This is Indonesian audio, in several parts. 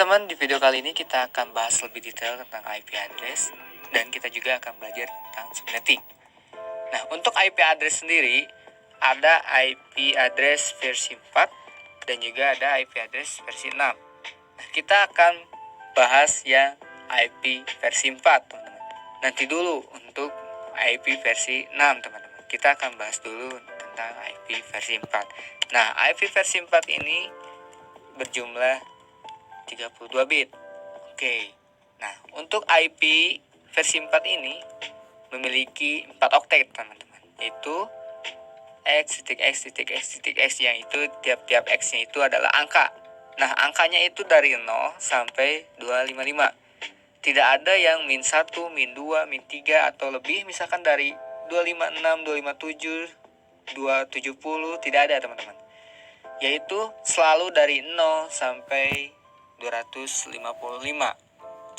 teman-teman, di video kali ini kita akan bahas lebih detail tentang IP address dan kita juga akan belajar tentang subnetting. Nah, untuk IP address sendiri ada IP address versi 4 dan juga ada IP address versi 6. Nah, kita akan bahas yang IP versi 4, teman-teman. Nanti dulu untuk IP versi 6, teman-teman. Kita akan bahas dulu tentang IP versi 4. Nah, IP versi 4 ini berjumlah 32 bit. Oke. Nah, untuk IP versi 4 ini memiliki 4 oktet, teman-teman. Yaitu x.x.x.x yang itu tiap-tiap x-nya itu adalah angka. Nah, angkanya itu dari 0 sampai 255. Tidak ada yang min 1, min 2, min 3 atau lebih, misalkan dari 256, 257, 270, tidak ada, teman-teman. Yaitu selalu dari 0 sampai 255.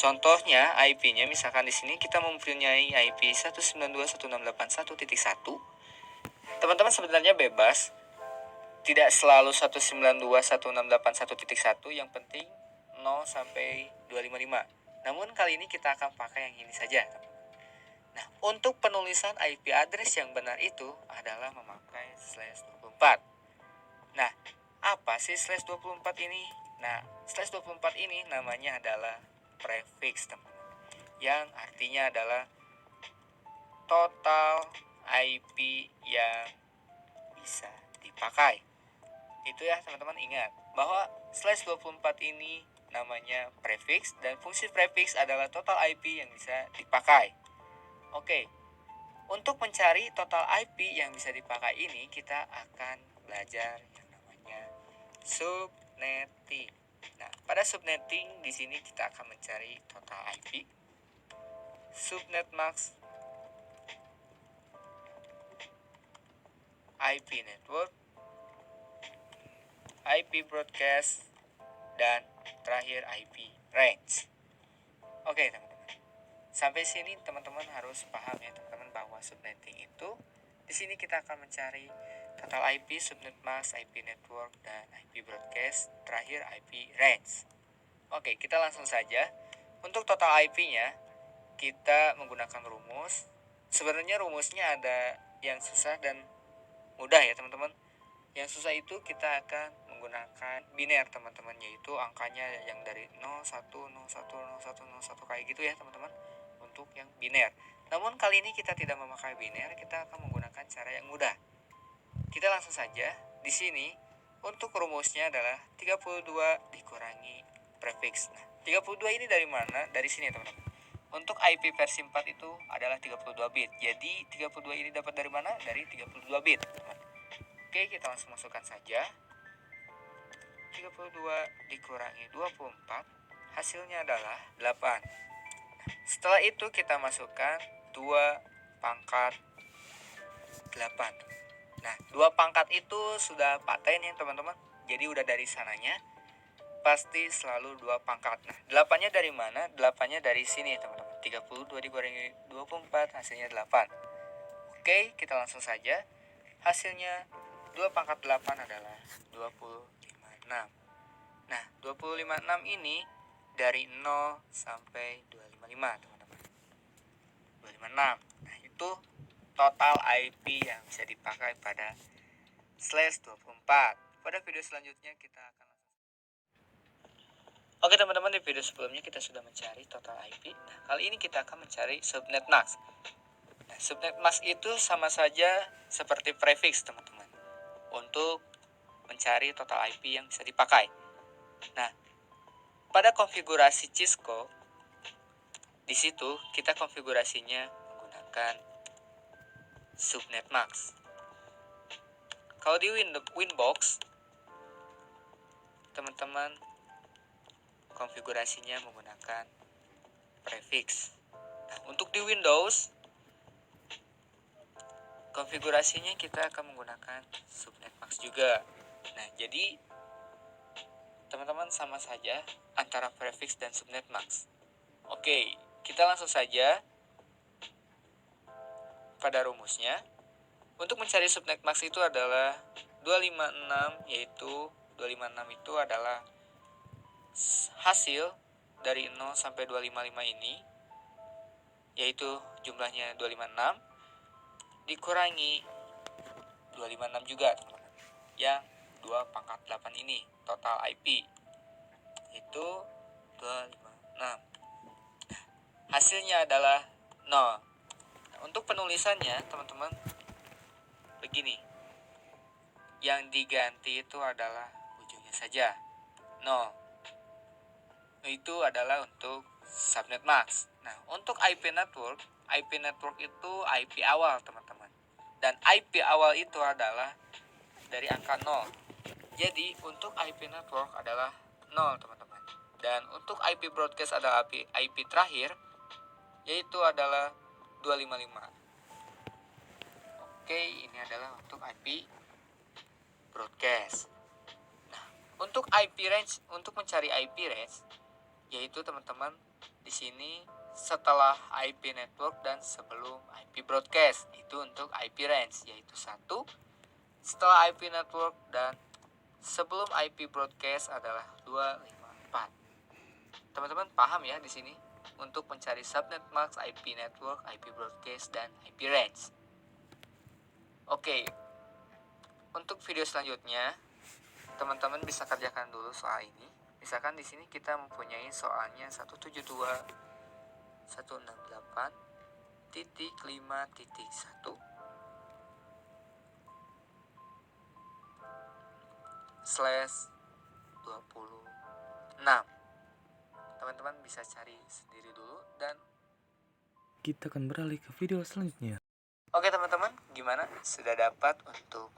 Contohnya IP-nya misalkan di sini kita mempunyai IP 192.168.1.1. Teman-teman sebenarnya bebas, tidak selalu 192.168.1.1, yang penting 0 sampai 255. Namun kali ini kita akan pakai yang ini saja. Nah, untuk penulisan IP address yang benar itu adalah memakai /24. Nah, apa sih /24 ini? Nah, /24 ini namanya adalah prefix, teman-teman, yang artinya adalah total IP yang bisa dipakai. Itu ya, teman-teman, ingat bahwa /24 ini namanya prefix dan fungsi prefix adalah total IP yang bisa dipakai. Oke. Untuk mencari total IP yang bisa dipakai ini, kita akan belajar yang namanya subnetting. Nah, pada subnetting di sini kita akan mencari total IP, subnet mask, IP network, IP broadcast, dan terakhir IP range. Oke, teman-teman. Sampai sini teman-teman harus paham ya, teman-teman, bahwa subnetting itu di sini kita akan mencari total IP, subnet mask, IP network, dan IP broadcast, terakhir IP range. Oke, kita langsung saja. Untuk total IP-nya kita menggunakan rumus. Sebenarnya rumusnya ada yang susah dan mudah ya, teman-teman. Yang susah itu kita akan menggunakan biner, teman-teman, yaitu angkanya yang dari 01, 01, 01, 01 kayak gitu ya, teman-teman, untuk yang biner. Namun kali ini kita tidak memakai biner, kita akan menggunakan cara yang mudah. Kita langsung saja. Di sini untuk rumusnya adalah 32 dikurangi prefix. Nah, 32 ini dari mana? Dari sini, teman-teman. Untuk IP versi 4 itu adalah 32 bit. Jadi 32 ini dapat dari mana? Dari 32 bit, teman. Oke, kita langsung masukkan saja. 32 dikurangi 24, hasilnya adalah 8. Setelah itu kita masukkan 2 pangkat 8. Nah, 2 pangkat itu sudah paten ya, teman-teman. Jadi udah dari sananya pasti selalu 2 pangkat. Nah, 8-nya dari mana? 8-nya dari sini, teman-teman. 32 dikurangi 24 hasilnya 8. Oke, kita langsung saja. Hasilnya 2 pangkat 8 adalah 256. Nah, 256 ini dari 0 sampai 255, teman-teman. 256. Nah, itu total IP yang bisa dipakai pada /24. Pada video selanjutnya kita akan Oke, teman-teman, di video sebelumnya kita sudah mencari total IP. Nah, kali ini kita akan mencari subnet mask. Nah, subnet mask itu sama saja seperti prefix, teman-teman, untuk mencari total IP yang bisa dipakai. Nah, pada konfigurasi Cisco, di situ kita konfigurasinya menggunakan subnet mask. Kalau di Winbox, teman-teman konfigurasinya menggunakan prefix. Nah, untuk di Windows, konfigurasinya kita akan menggunakan subnet mask juga. Nah, jadi teman-teman sama saja antara prefix dan subnet mask. Oke, kita langsung saja pada rumusnya. Untuk mencari subnet mask itu adalah 256, yaitu 256 itu adalah hasil dari 0 sampai 255 ini, yaitu jumlahnya 256, dikurangi 256 juga, teman-teman. Yang 2 × 8 ini, total IP, itu 256. Hasilnya adalah 0. Nah, untuk penulisannya, teman-teman, begini. Yang diganti itu adalah ujungnya saja, 0. Itu adalah untuk subnet mask. Nah, untuk IP network itu IP awal, teman-teman. Dan IP awal itu adalah dari angka 0. Jadi, untuk IP network adalah 0, teman-teman. Dan untuk IP broadcast adalah IP terakhir, yaitu adalah 255. Oke, ini adalah untuk IP broadcast. Nah, untuk IP range, untuk mencari IP range, yaitu teman-teman di sini setelah IP network dan sebelum IP broadcast, itu untuk IP range, yaitu 1 setelah IP network dan sebelum IP broadcast adalah 254. Teman-teman paham ya di sini untuk mencari subnet mask, IP network, IP broadcast, dan IP range. Oke, untuk video selanjutnya teman-teman bisa kerjakan dulu soal ini. Misalkan di sini kita mempunyai soalnya 171.5.1/26. Teman-teman bisa cari sendiri dulu dan kita akan beralih ke video selanjutnya. Oke teman-teman, gimana? Sudah dapat untuk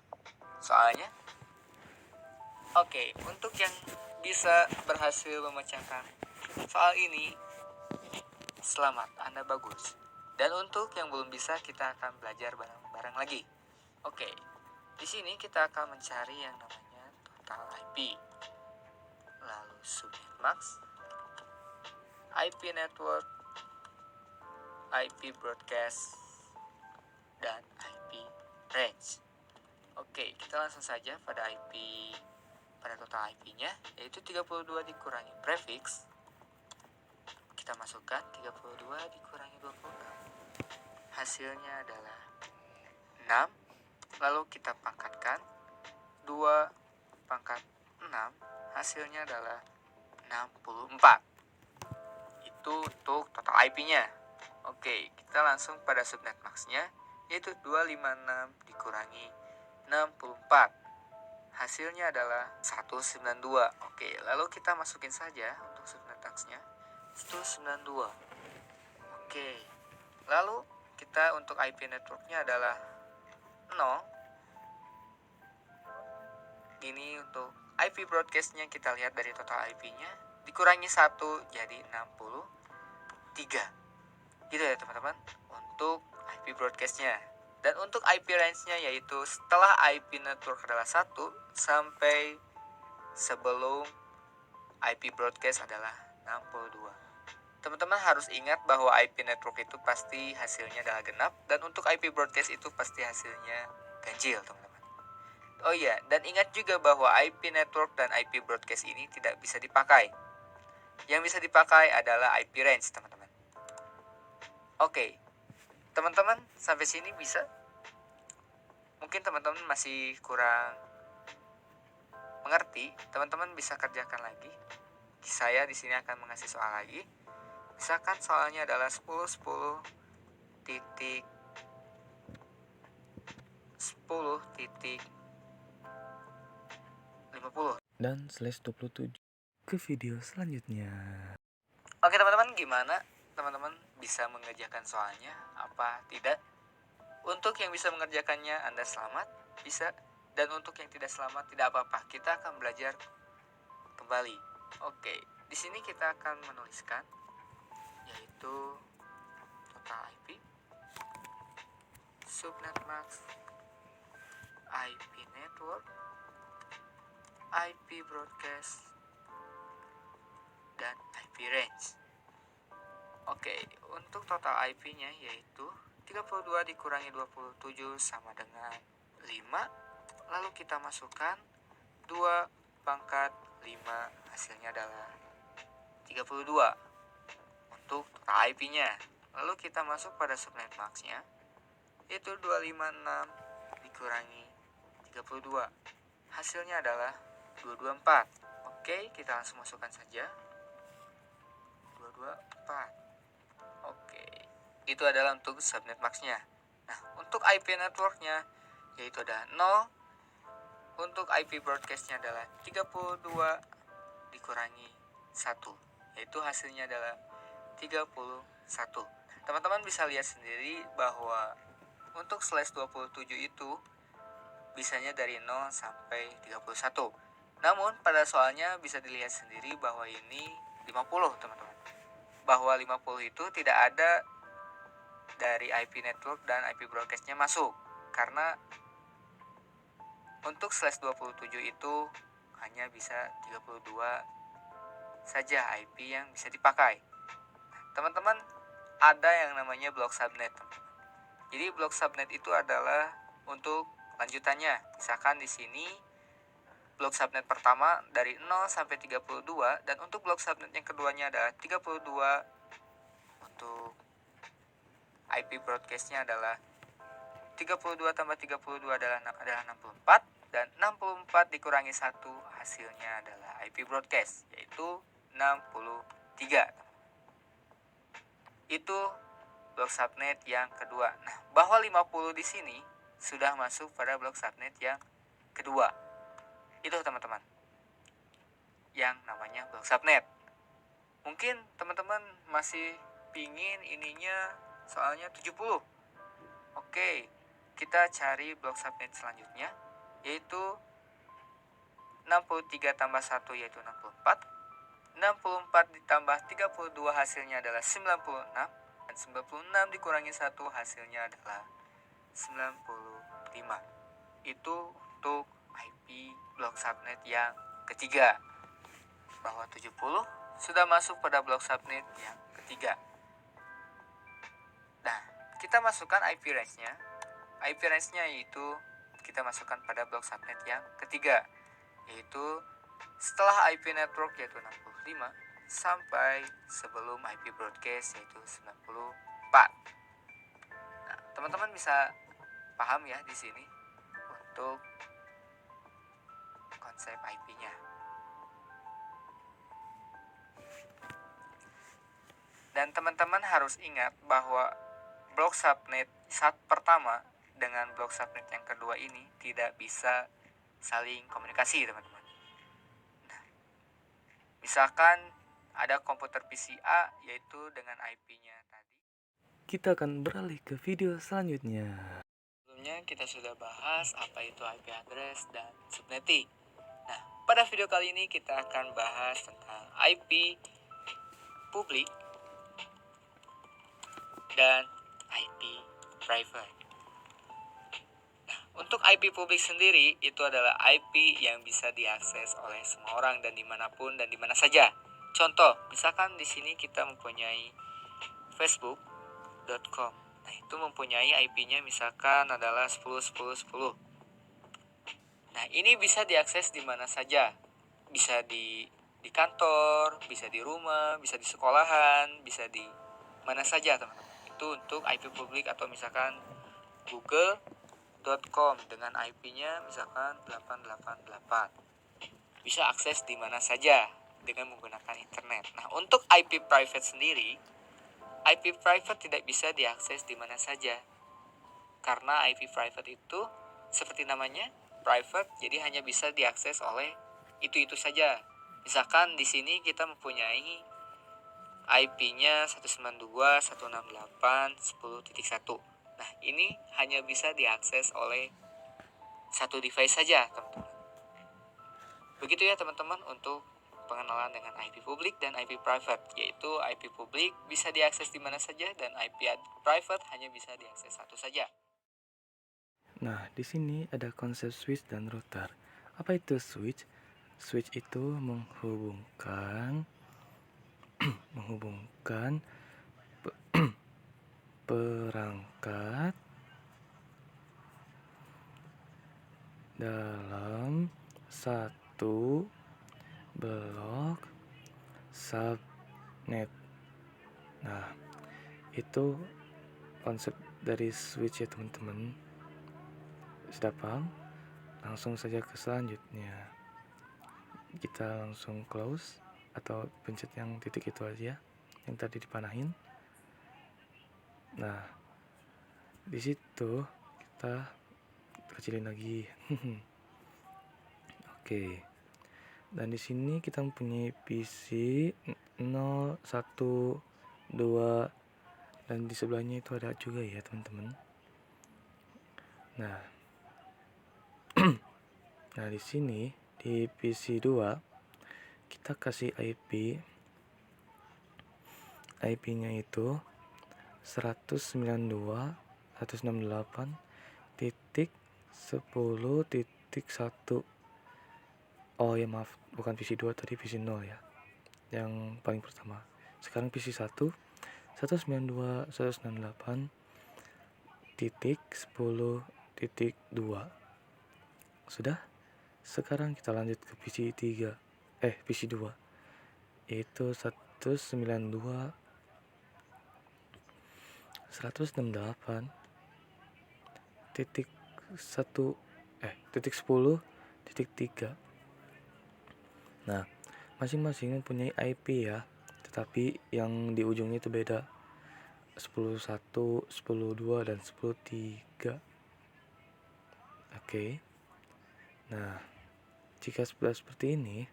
soalnya? Oke, untuk yang bisa berhasil memecahkan soal ini, selamat, Anda bagus. Dan untuk yang belum bisa, kita akan belajar bareng-bareng lagi. Oke, di sini kita akan mencari yang namanya total IP, lalu subnet mask, IP network, IP broadcast, dan IP range. Oke, kita langsung saja pada total IP-nya, yaitu 32 dikurangi prefix. Kita masukkan 32 dikurangi 26. Hasilnya adalah 6. Lalu kita pangkatkan 2 pangkat 6, hasilnya adalah 64. Itu untuk total IP-nya. Oke, kita langsung pada subnet max-nya, yaitu 256 dikurangi 64. Hasilnya adalah 192. Oke, lalu kita masukin saja untuk subnet max-nya 192. Oke, lalu kita untuk IP network-nya adalah 0. Ini untuk IP broadcast-nya, kita lihat dari total IP-nya dikurangi 1 jadi 63. Gitu ya teman-teman untuk IP broadcast-nya. Dan untuk IP range-nya, yaitu setelah IP network adalah 1 sampai sebelum IP broadcast adalah 62. Teman-teman harus ingat bahwa IP network itu pasti hasilnya adalah genap, dan untuk IP broadcast itu pasti hasilnya ganjil, teman-teman. Oh iya, dan ingat juga bahwa IP network dan IP broadcast ini tidak bisa dipakai. Yang bisa dipakai adalah IP range, teman-teman. Oke, teman-teman sampai sini bisa? Mungkin teman-teman masih kurang mengerti, teman-teman bisa kerjakan lagi. Saya di sini akan mengasih soal lagi. Misalkan soalnya adalah 10 titik 50 dan /27 ke video selanjutnya. Oke teman-teman, gimana? Teman-teman bisa mengerjakan soalnya apa tidak? Untuk yang bisa mengerjakannya, Anda selamat, bisa. Dan untuk yang tidak selamat, tidak apa-apa. Kita akan belajar kembali. Oke, di sini kita akan menuliskan, yaitu total IP, subnet max, IP network, IP broadcast, dan IP range. Oke, untuk total IP-nya yaitu 32 dikurangi 27 sama dengan 5. Lalu kita masukkan 2 pangkat 5, hasilnya adalah 32 untuk total IP-nya. Lalu kita masuk pada subnet max-nya, yaitu 256 dikurangi 32. Hasilnya adalah 224. Oke, kita langsung masukkan saja. 224. Oke, itu adalah untuk subnet max-nya. Nah, untuk IP network-nya yaitu ada 0. Untuk IP broadcast-nya adalah 32 dikurangi 1, yaitu hasilnya adalah 31. Teman-teman bisa lihat sendiri bahwa untuk slash 27 itu bisanya dari 0 sampai 31. Namun pada soalnya bisa dilihat sendiri bahwa ini 50, teman-teman. Bahwa 50 itu tidak ada dari IP network dan IP broadcast-nya masuk. Karena untuk slash 27 itu hanya bisa 32 saja IP yang bisa dipakai. Teman-teman, ada yang namanya block subnet. Jadi block subnet itu adalah untuk lanjutannya. Misalkan di sini block subnet pertama dari 0 sampai 32, dan untuk block subnet yang keduanya adalah 32. Untuk IP broadcast-nya adalah 32 tambah 32 adalah 64, dan 64 dikurangi 1 hasilnya adalah IP broadcast, yaitu 63. Itu block subnet yang kedua. Nah, bahwa 50 di sini sudah masuk pada block subnet yang kedua. Itu teman-teman, yang namanya block subnet. Mungkin teman-teman masih pingin ininya soalnya 70. Oke, kita cari block subnet selanjutnya, yaitu 63 tambah 1 yaitu 64. 64 ditambah 32 hasilnya adalah 96. Dan 96 dikurangi 1 hasilnya adalah 95. Itu untuk IP block subnet yang ketiga. Bahwa 70 sudah masuk pada block subnet yang ketiga. Nah, kita masukkan IP range-nya. IP range-nya yaitu kita masukkan pada block subnet yang ketiga, yaitu setelah IP network yaitu 65 sampai sebelum IP broadcast yaitu 94. Nah, teman-teman bisa paham ya di sini untuk konsep IP-nya. Dan teman-teman harus ingat bahwa block subnet pertama dengan block subnet yang kedua ini tidak bisa saling komunikasi, teman-teman. Nah, misalkan ada komputer PC A yaitu dengan IP-nya tadi. Kita akan beralih ke video selanjutnya. Sebelumnya kita sudah bahas apa itu IP address dan subnetting. Nah, pada video kali ini kita akan bahas tentang IP publik dan IP private. Nah, untuk IP publik sendiri itu adalah IP yang bisa diakses oleh semua orang dan dimanapun dan dimana saja. Contoh, misalkan di sini kita mempunyai facebook.com. Nah, itu mempunyai IP-nya misalkan adalah 10.10.10. Nah, ini bisa diakses di mana saja. Bisa di kantor, bisa di rumah, bisa di sekolahan, bisa di mana saja, teman-teman. Itu untuk IP publik. Atau misalkan google.com dengan IP-nya misalkan 888. Bisa akses di mana saja dengan menggunakan internet. Nah, untuk IP private sendiri, IP private tidak bisa diakses di mana saja. Karena IP private itu seperti namanya, private, jadi hanya bisa diakses oleh itu saja. Misalkan di sini kita mempunyai IP-nya 192.168.10.1. Nah, ini hanya bisa diakses oleh satu device saja, teman-teman. Begitu ya, teman-teman, untuk pengenalan dengan IP publik dan IP private, yaitu IP publik bisa diakses di mana saja dan IP private hanya bisa diakses satu saja. Nah, di sini ada konsep switch dan router. Apa itu switch? Switch itu menghubungkan perangkat dalam satu blok net. Nah, itu konsep dari switch ya teman-teman. Sudah paham? Langsung saja ke selanjutnya. Kita langsung close atau pencet yang titik itu aja yang tadi dipanahin. Nah, di situ kita kecilin lagi. Oke. Dan di sini kita mempunyai PC 0, 1, 2, dan di sebelahnya itu ada juga ya teman-teman. Nah, nah di sini di PC 2 kita kasih IP-nya itu 192.168.10.1. Oh ya maaf, bukan PC 2 tadi, PC 0 ya, yang paling pertama. Sekarang PC 1 192.168.10.2. Sudah? Sekarang kita lanjut ke PC 3. PC 2. Itu 192.168.10.3. Nah, masing-masing mempunyai IP ya, tetapi yang di ujungnya itu beda. 10.1, 10.2, dan 10.3. Oke. Nah, jika sudah seperti ini,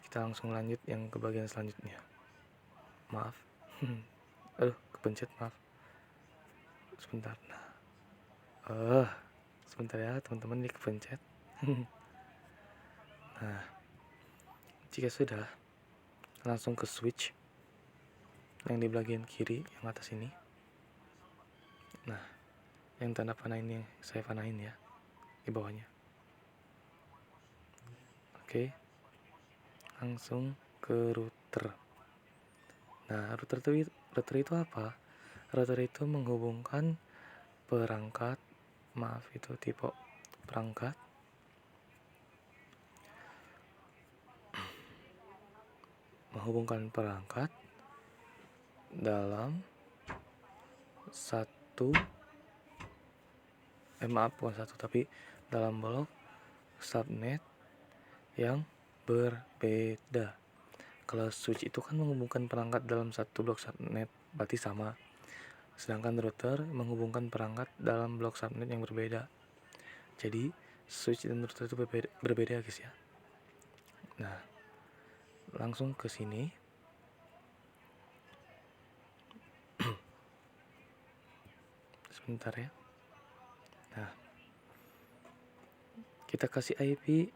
kita langsung lanjut yang ke bagian selanjutnya. Maaf. Aduh, kepencet, maaf. Sebentar. Sebentar ya teman-teman, ini kepencet. Nah, jika sudah, langsung ke switch yang di bagian kiri yang atas ini. Nah, yang tanda panah ini saya panahin ya, di bawahnya. Oke, langsung ke router. Nah, router itu apa? Router itu menghubungkan perangkat, maaf itu tipe perangkat, menghubungkan perangkat dalam dalam blok subnet yang berbeda. Kalau switch itu kan menghubungkan perangkat dalam satu blok subnet, berarti sama. Sedangkan router menghubungkan perangkat dalam blok subnet yang berbeda. Jadi switch dan router itu berbeda guys ya. Nah, langsung ke sini. Sebentar ya. Nah, kita kasih IP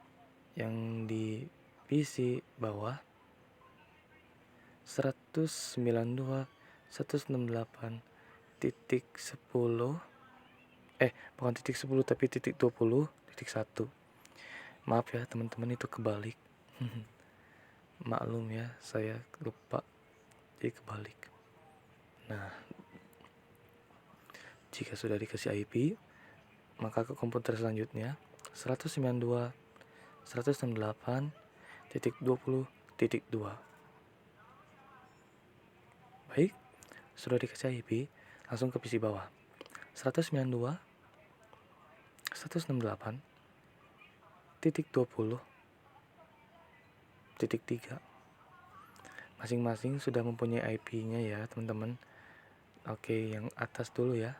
yang di PC bawah 192.168.10, bukan titik 10 tapi titik 20.1. Maaf ya teman-teman, itu kebalik. Maklum ya, saya lupa, jadi kebalik. Nah, jika sudah dikasih IP, maka ke komputer selanjutnya 192.168.20.2. Baik, sudah dikasih IP, langsung ke PC bawah 192.168.20.3. Masing-masing sudah mempunyai IP-nya ya teman-teman. Oke, yang atas dulu ya,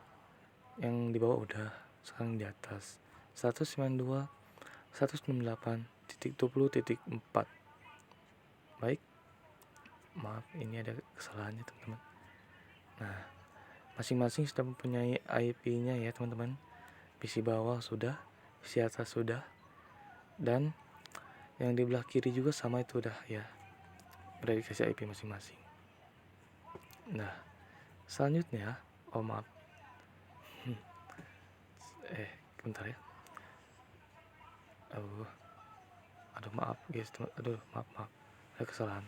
yang di bawah udah, sekarang di atas 192.168.20.4. Baik, maaf ini ada kesalahannya teman-teman. Nah, masing-masing sudah mempunyai IP-nya ya teman-teman. PC bawah sudah, PC atas sudah, dan yang di belah kiri juga sama, itu udah ya, udah dikasih IP masing-masing. Nah, selanjutnya, maaf, bentar ya. Aduh maaf guys, maaf, ada kesalahan.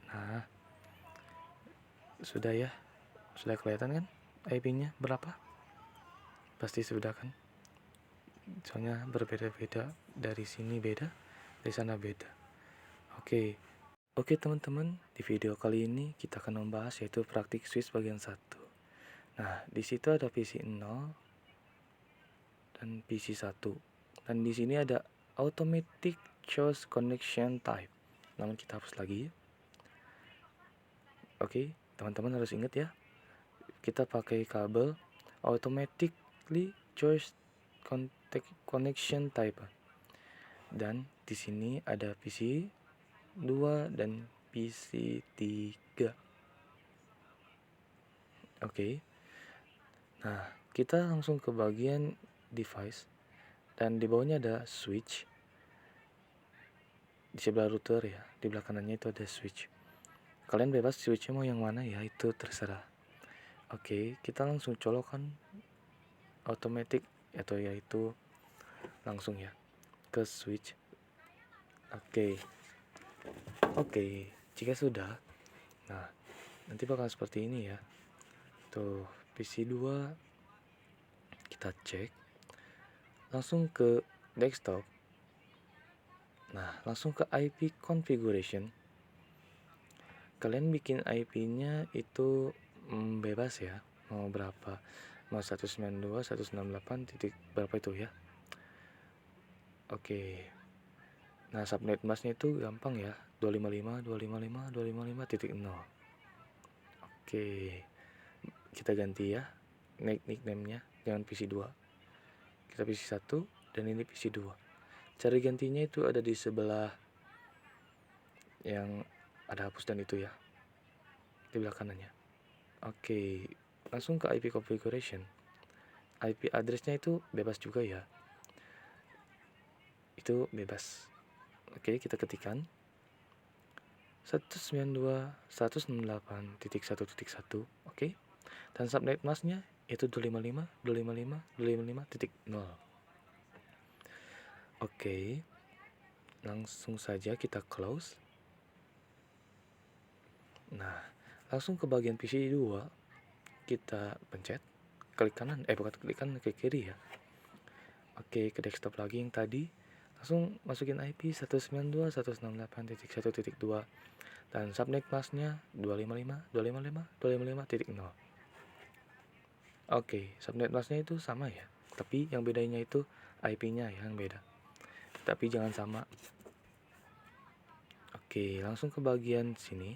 Nah, sudah ya, sudah kelihatan kan IP-nya berapa? Pasti sudah kan, soalnya berbeda-beda, dari sini beda, dari sana beda. Oke, Oke teman-teman, di video kali ini kita akan membahas yaitu praktik switch bagian 1. Nah, di situ ada PC 0 dan PC 1. Dan di sini ada automatic choose connection type. Namun kita hapus lagi. Oke, teman-teman harus ingat ya. Kita pakai kabel automatically choose connection type. Dan di sini ada PC 2 dan PC 3. Oke. Nah, kita langsung ke bagian device dan di bawahnya ada switch. Di sebelah router ya, di belakang kanannya itu ada switch. Kalian bebas switchnya mau yang mana ya, itu terserah. Oke, kita langsung colokkan automatic atau yaitu langsung ya ke switch. Oke, jika sudah, nah nanti bakal seperti ini ya. Tuh, PC 2 kita cek langsung ke desktop. Nah, langsung ke IP configuration. Kalian bikin IP-nya itu bebas ya, mau berapa, mau 192, 168 titik berapa itu ya. Oke. Nah, subnet masknya itu gampang ya, 255 255 255.0. Oke. Kita ganti ya nickname-nya, jangan PC 2. Kita PC 1 dan ini PC 2. Cara gantinya itu ada di sebelah yang ada hapus dan itu ya, di belakang kanannya. Oke, langsung ke IP configuration. IP address-nya itu bebas juga ya, itu bebas. Oke, kita ketikkan 192.168.1.1. Oke, dan subnet masknya itu 255 255 255.0. Oke, langsung saja kita close. Nah, langsung ke bagian PC 2 kita pencet klik kanan, bukan klik kanan, ke kiri ya. Oke, ke desktop lagi yang tadi, langsung masukin IP 192.168.1.2 dan subnet masknya 255 255 255.0. Oke, subnet masknya itu sama ya, tapi yang bedanya itu IP-nya yang beda, tapi jangan sama. Oke, langsung ke bagian sini,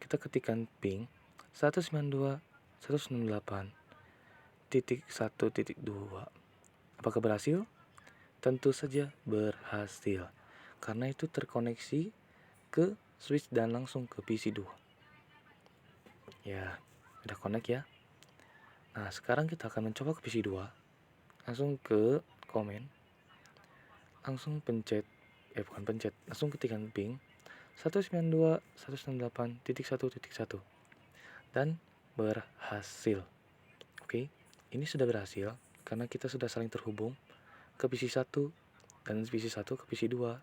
kita ketikkan ping 192.168.1.2. Apakah berhasil? Tentu saja berhasil, karena itu terkoneksi ke switch dan langsung ke PC 2. Ya, udah connect ya. Nah, sekarang kita akan mencoba ke PC 2. Langsung ke komen, langsung pencet, langsung ketikkan ping 192.168.1.1 dan berhasil. Oke, ini sudah berhasil karena kita sudah saling terhubung ke PC 1 dan PC 1 ke PC 2.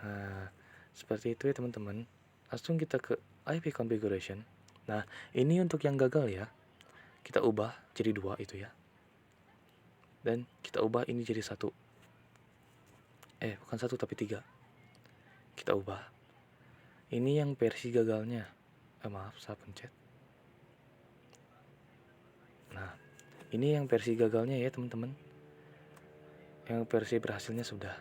Nah, seperti itu ya teman-teman. Langsung kita ke IP configuration. Nah, ini untuk yang gagal ya, kita ubah jadi 2 itu ya, dan kita ubah ini jadi 1. Bukan 1 tapi 3. Kita ubah. Ini yang versi gagalnya. Maaf, saya pencet. Nah, ini yang versi gagalnya ya teman-teman. Yang versi berhasilnya sudah.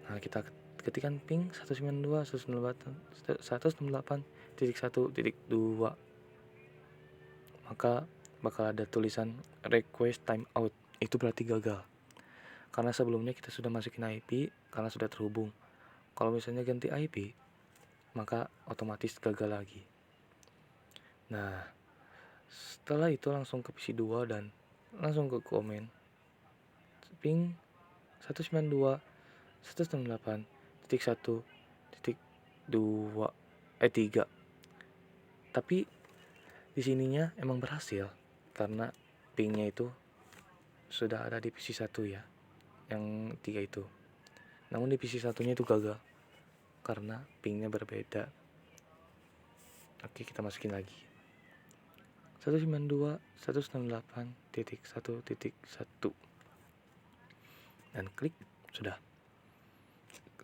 Nah, kita ketikkan ping 192.168.1.2. Maka bakal ada tulisan request timeout. Itu berarti gagal, karena sebelumnya kita sudah masukin IP karena sudah terhubung. Kalau misalnya ganti IP, maka otomatis gagal lagi. Nah, setelah itu langsung ke PC 2 dan langsung ke komen ping 192.168.1.2 tapi di sininya emang berhasil karena pingnya itu sudah ada di PC 1 ya, yang 3 itu. Namun di PC 1-nya itu gagal karena pingnya berbeda. Oke, kita masukin lagi 192.168.1.1 dan klik, sudah.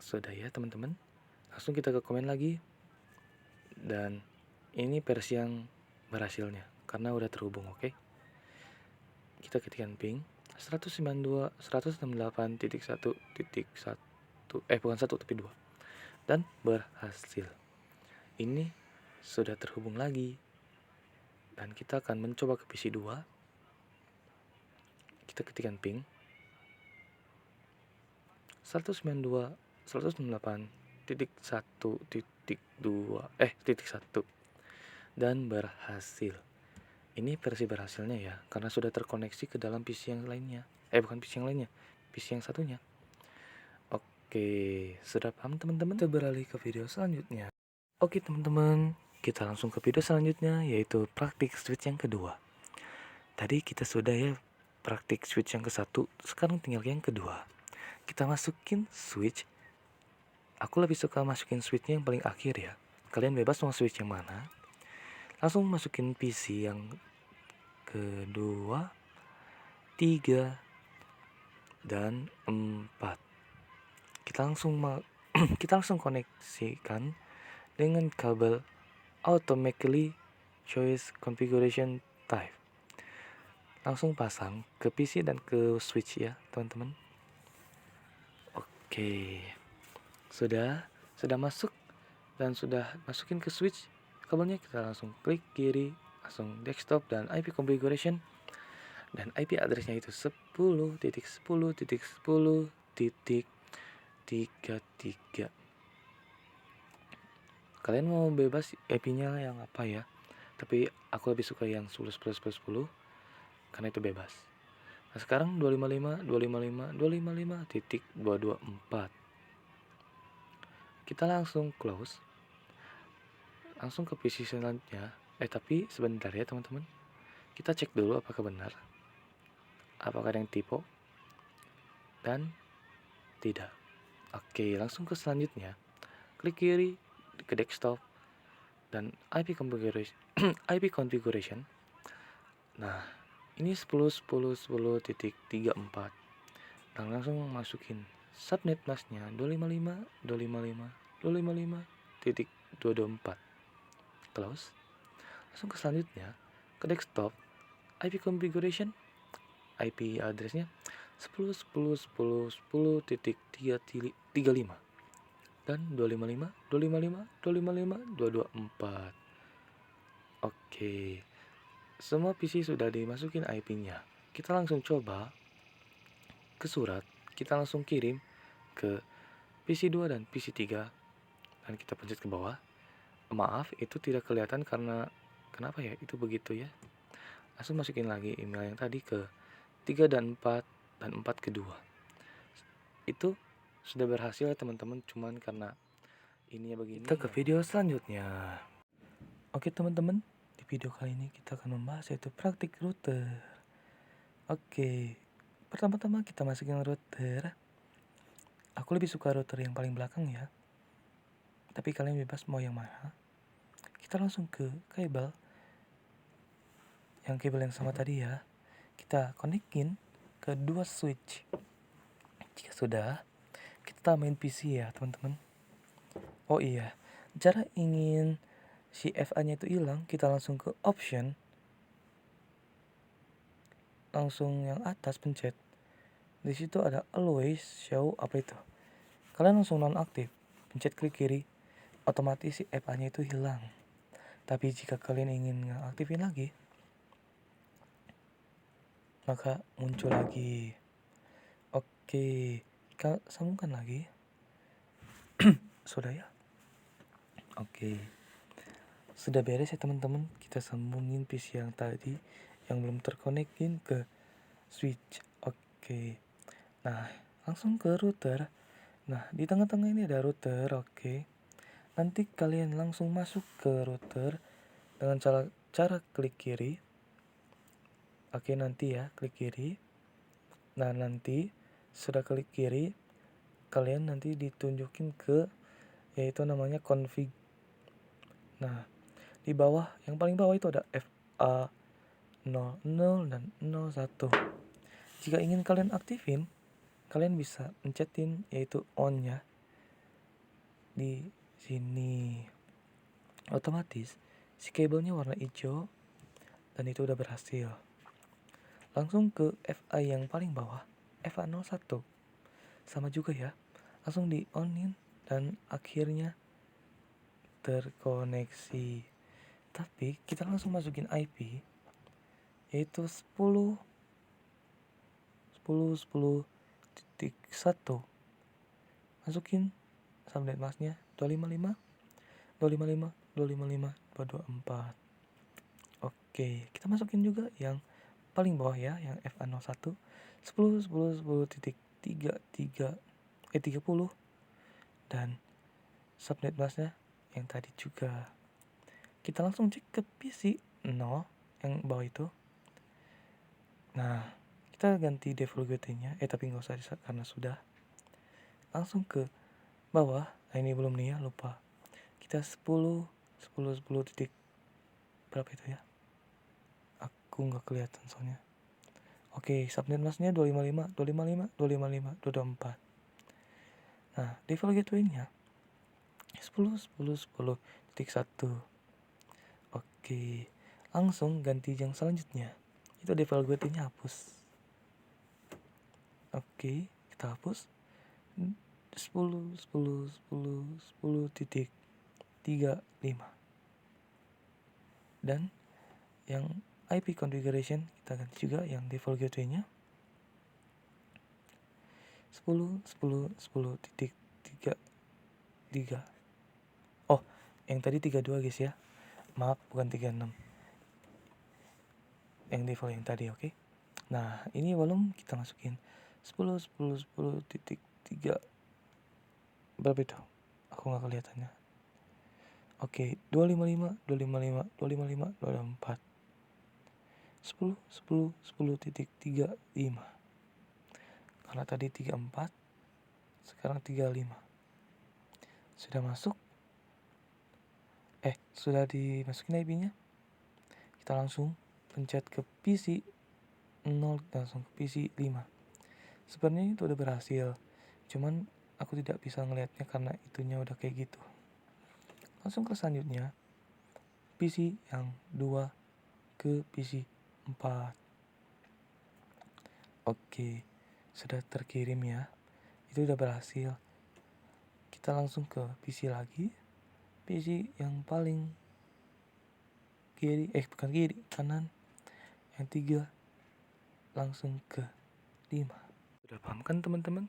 sudah ya teman-teman. Langsung kita ke komen lagi. Dan ini versi yang berhasilnya karena udah terhubung, oke. Kita ketikkan ping 192.168.1.1 bukan 1 tapi 2 dan berhasil. Ini sudah terhubung lagi. Dan kita akan mencoba ke PC 2. Kita ketikkan ping 192.168.1.1 dan berhasil. Ini versi berhasilnya ya, karena sudah terkoneksi ke dalam PC yang lainnya. Bukan PC yang lainnya, PC yang satunya. Oke, sudah paham teman-teman? Kita beralih ke video selanjutnya. Oke teman-teman, kita langsung ke video selanjutnya, yaitu praktik switch yang kedua. Tadi kita sudah ya praktik switch yang ke-1, sekarang tinggal yang kedua. Kita masukin switch. Aku lebih suka masukin switchnya yang paling akhir ya. Kalian bebas mau switch yang mana. Langsung masukin PC yang kedua, 3, dan 4. Kita langsung koneksikan dengan kabel automatically choice configuration type. Langsung pasang ke PC dan ke switch ya teman-teman. Oke, sudah masuk dan sudah masukin ke switch kabelnya. Kita langsung klik kiri, langsung desktop dan IP configuration, dan IP addressnya itu 10.10.10.33. Kalian mau bebas IP-nya yang apa ya, tapi aku lebih suka yang 10.10.10.10 karena itu bebas. Nah sekarang 255.255.224. Kita langsung close, langsung ke PC selanjutnya. Tapi sebentar ya teman-teman, kita cek dulu apakah benar, apakah ada yang typo, dan tidak. Oke, langsung ke selanjutnya, klik kiri ke desktop dan IP configuration. Nah ini 10.10.10.34 dan langsung masukin subnet masknya 255.255.255.224. Close. Langsung ke selanjutnya, ke desktop, IP configuration, IP addressnya 10.10.10.10.35 dan 255.255.255.224. Oke, semua PC sudah dimasukin IP-nya. Kita langsung coba ke surat, kita langsung kirim ke PC 2 dan PC 3 dan kita pencet ke bawah. Maaf, itu tidak kelihatan karena kenapa ya itu begitu ya. Langsung masukin lagi email yang tadi ke 3 dan 4 dan 4 kedua. Itu sudah berhasil ya teman-teman, cuman karena ininya begini. Kita ke video selanjutnya. Oke teman-teman, di video kali ini kita akan membahas yaitu praktik router. Oke, pertama-tama kita masukin router. Aku lebih suka router yang paling belakang ya, tapi kalian bebas mau yang mana. Kita langsung ke kabel yang sama tadi ya. Kita konekin ke dua switch. Jika sudah, kita tambahin PC ya teman-teman. Oh iya, cara ingin si FA-nya itu hilang, kita langsung ke option, langsung yang atas pencet. Di situ ada always show apa itu. Kalian langsung nonaktif, pencet klik kiri, otomatis si FA-nya itu hilang. Tapi jika kalian ingin ngaktifin lagi, maka muncul lagi. Oke, kita sambungkan lagi. Sudah ya? Oke, sudah beres ya teman-teman. Kita sambungin PC yang tadi yang belum terkonekin ke switch. Oke, nah langsung ke router. Nah di tengah-tengah ini ada router. Oke, nanti kalian langsung masuk ke router dengan cara klik kiri. Oke, nanti ya klik kiri. Nah nanti sudah klik kiri, kalian nanti ditunjukin ke yaitu namanya config. Nah di bawah, yang paling bawah itu ada FA 00 dan 01. Jika ingin kalian aktifin, kalian bisa pencetin yaitu on ya. di sini. Otomatis si kabelnya warna hijau dan itu udah berhasil. Langsung ke FI yang paling bawah, FA01. Sama juga ya, langsung di onin dan akhirnya terkoneksi. Tapi kita langsung masukin IP yaitu 10.10.10.1. Masukin subnet masknya 255 255 255 224. Oke, kita masukin juga yang paling bawah ya, yang FA01 10.10.10.33 dan subnet masknya yang tadi juga. Kita langsung cek ke PC 0 yang bawah itu. Nah, kita ganti default GT-nya, tapi nggak usah karena sudah. Langsung ke bawah. Nah, ini belum nih ya, lupa. Kita 10 titik berapa itu ya? Aku nggak kelihatan soalnya. Oke, subnet masknya 255 255 255 224. Nah, default gateway-nya 10.10.10.1. Oke, langsung ganti yang selanjutnya. Itu default gateway-nya hapus. Oke, kita hapus 10.10.10.10.35. Dan yang IP configuration kita ganti juga yang default gateway-nya 10.10.10.33. Oh, yang tadi 32 guys ya. Maaf, bukan 36. Yang default yang tadi, oke. Nah, ini volume kita masukin 10.10.10.3. Berapa itu? Aku nggak kelihatannya. Oke, 255 255 255 254. 10 10 10.35. Karena tadi 34, sekarang 35. Sudah masuk. Sudah dimasukin IP-nya. Kita langsung pencet ke PC 0, langsung ke PC 5. Sebenarnya itu udah berhasil. Cuman aku tidak bisa ngelihatnya karena itunya udah kayak gitu. Langsung ke selanjutnya. PC yang 2 ke PC 4. Oke, sudah terkirim ya. Itu udah berhasil. Kita langsung ke PC lagi. PC yang paling kiri, bukan kiri, kanan. Yang 3 langsung ke 5. Sudah paham kan teman-teman?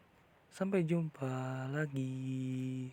Sampai jumpa lagi.